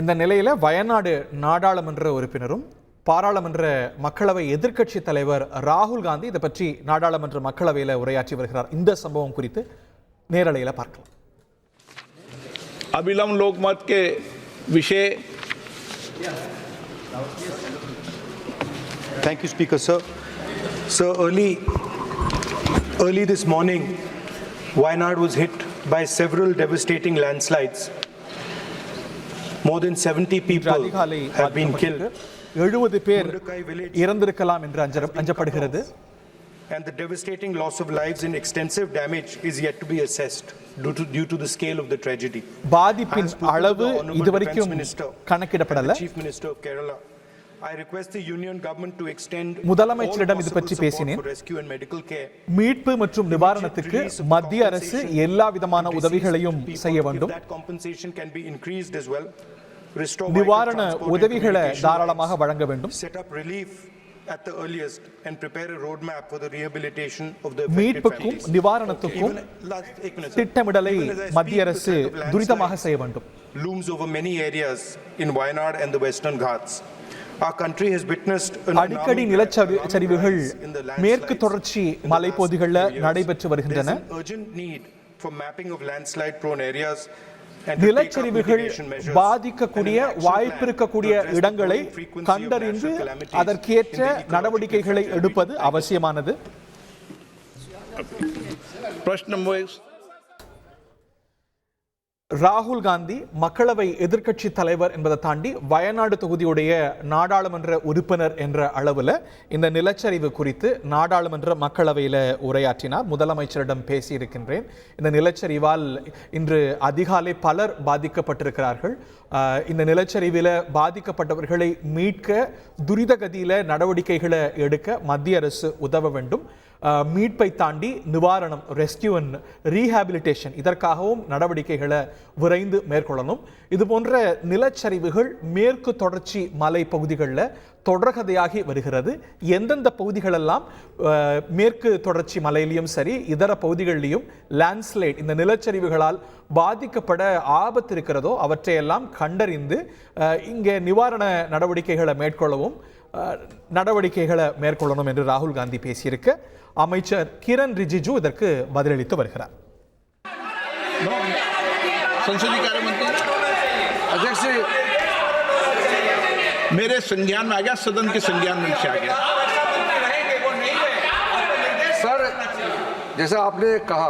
இந்த நிலையில வயநாடு நாடாளுமன்ற உறுப்பினரும் பாராளுமன்ற மக்களவை எதிர்க்கட்சி தலைவர் ராகுல் காந்தி இதை பற்றி நாடாளுமன்ற மக்களவையில் உரையாற்றி வருகிறார். இந்த சம்பவம் குறித்து நேரலையில் பார்க்கலாம். अभिलम लोकमत के विषय. Thank you, Speaker, sir. Sir, early this morning, Wayanad was hit by several devastating landslides. More than 70 people have been killed. 70 பேர் இறந்திருக்கலாம் என்று அஞ்சப்படுகிறது. And the devastating loss of lives and extensive damage is yet to be assessed due to the scale of the tragedy. பாதிப்பின் அளவு இதுவரைக்கும் கணக்கிடப்படல. Chief Minister of Kerala, I request the union government to extend முதலமைச்சரிடம் இது பற்றி பேசினேன். rescue and medical care. மீட்பு மற்றும் நிவாரணத்துக்கு மத்திய அரசு எல்லா விதமான உதவிகளையும் செய்ய வேண்டும். That compensation can be increased as well. நிவாரண உதவிகளை தாராளமாக வழங்க வேண்டும். Set up relief at the earliest and prepare a roadmap for the rehabilitation of the மீட்புக்கும் நிவாரணத்துக்கும் திட்டமிடலை மத்திய அரசு துரிதமாக செய்ய வேண்டும். Looms over many areas in Wayanad and the Western Ghats. Our country has witnessed அடிக்கடி நிலச்சரிவுகள் மேற்கு தொடர்ச்சி மலைப்பகுதிகளில் நடைபெற்று வருகின்றன. Urgent need for mapping of landslide prone areas. நிலச்சரிவுகள் பாதிக்கக்கூடிய வாய்ப்பிருக்கக்கூடிய இடங்களை கண்டறிந்து அதற்கேற்ற நடவடிக்கைகளை எடுப்பது அவசியமானது. ராகுல் காந்தி மக்களவை எதிர்க்கட்சி தலைவர் என்பதை தாண்டி வயநாடு தொகுதியுடைய நாடாளுமன்ற உறுப்பினர் என்ற அளவில் இந்த நிலச்சரிவு குறித்து நாடாளுமன்ற மக்களவையில் உரையாற்றினார். முதலமைச்சரிடம் பேசியிருக்கின்றேன். இந்த நிலச்சரிவால் இன்று அதிகாலை பலர் பாதிக்கப்பட்டிருக்கிறார்கள். இந்த நிலச்சரிவில் பாதிக்கப்பட்டவர்களை மீட்க துரிதகதியில் நடவடிக்கைகளை எடுக்க மத்திய அரசு உதவ வேண்டும். மீட்பை தாண்டி நிவாரணம், ரெஸ்கியூ அண்ட் ரீஹாபிலிட்டேஷன், இதற்காகவும் நடவடிக்கைகளை விரைந்து மேற்கொள்ளணும். இது போன்ற நிலச்சரிவுகள் மேற்கு தொடர்ச்சி மலை பகுதிகளில் தொடர்கதையாகி வருகிறது. எந்தெந்த பகுதிகளெல்லாம் மேற்கு தொடர்ச்சி மலையிலையும் சரி இதர பகுதிகளிலையும் லேண்ட்ஸ்லைட், இந்த நிலச்சரிவுகளால் பாதிக்கப்பட ஆபத்து இருக்கிறதோ அவற்றையெல்லாம் கண்டறிந்து இங்கே நிவாரண நடவடிக்கைகளை மேற்கொள்ளணும் என்று ராகுல் காந்தி பேசியிருக்க அமைச்சர் கிரண் ரிஜிஜு இதற்கு பதிலளித்து வருகிறார். संसदीय कार्य मंत्री अध्यक्ष जी, मेरे संज्ञान में आ गया, सदन के संज्ञान में आ गया. सर, जैसा आपने कहा,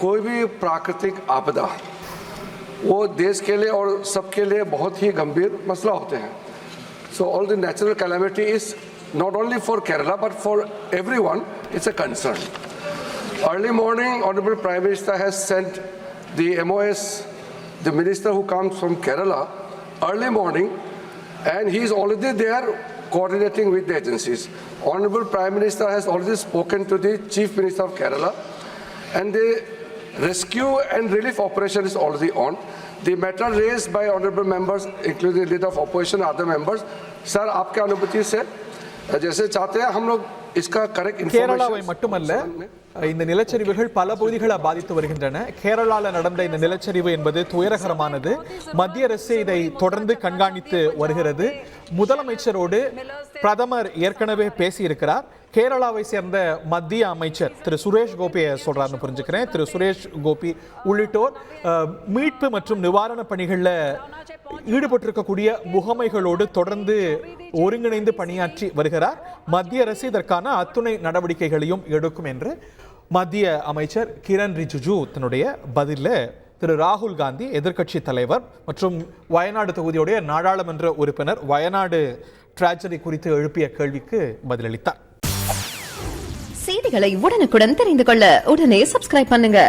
कोई भी प्राकृतिक आपदा वो देश के लिए और सबके लिए बहुत ही गंभीर मसला होते हैं. So all the natural calamity is not only for Kerala but for everyone. It's a concern. Early morning, Honorable Prime Minister has sent the MOS, the minister who comes from Kerala, early morning, and he is already there coordinating with the agencies. Honorable Prime Minister has already spoken to the Chief Minister of Kerala, and the rescue and relief operation is already on. The matter raised by honorable members, including the leader of opposition and other members, sir, आपके अनुमति से जैसे चाहते हैं हम लोग इसका correct கேரளாவை மட்டுமல்ல, இந்த நிலச்சரிவுகள் பல பகுதிகளை பாதித்து வருகின்றன. கேரளாவில் நடந்த இந்த நிலச்சரிவு என்பது துயரகரமானது. மத்திய அரசு இதை தொடர்ந்து கண்காணித்து வருகிறது. முதலமைச்சரோடு பிரதமர் ஏற்கனவே பேசியிருக்கிறார். கேரளாவை சேர்ந்த மத்திய அமைச்சர் திரு சுரேஷ் கோபியை சொல்றாருன்னு புரிஞ்சுக்கிறேன். திரு சுரேஷ் கோபி உள்ளிட்டோர் மீட்பு மற்றும் நிவாரண பணிகளில் ஈடுபட்டிருக்கக்கூடிய முகமைகளோடு தொடர்ந்து ஒருங்கிணைந்து பணியாற்றி வருகிறார். மத்திய அரசு இதற்கான அத்துணை நடவடிக்கைகளையும் எடுக்கும் என்று மத்திய அமைச்சர் கிரண் ரிஜிஜு தன்னுடைய பதிலில் திரு ராகுல் காந்தி எதிர்க்கட்சி தலைவர் மற்றும் வயநாடு தொகுதியுடைய நாடாளுமன்ற உறுப்பினர் வயநாடு டிராஜடி குறித்து எழுப்பிய கேள்விக்கு பதிலளித்தார். செய்திகளை உடனுக்குடன் தெரிந்து கொள்ள உடனே சப்ஸ்கிரைப் பண்ணுங்க.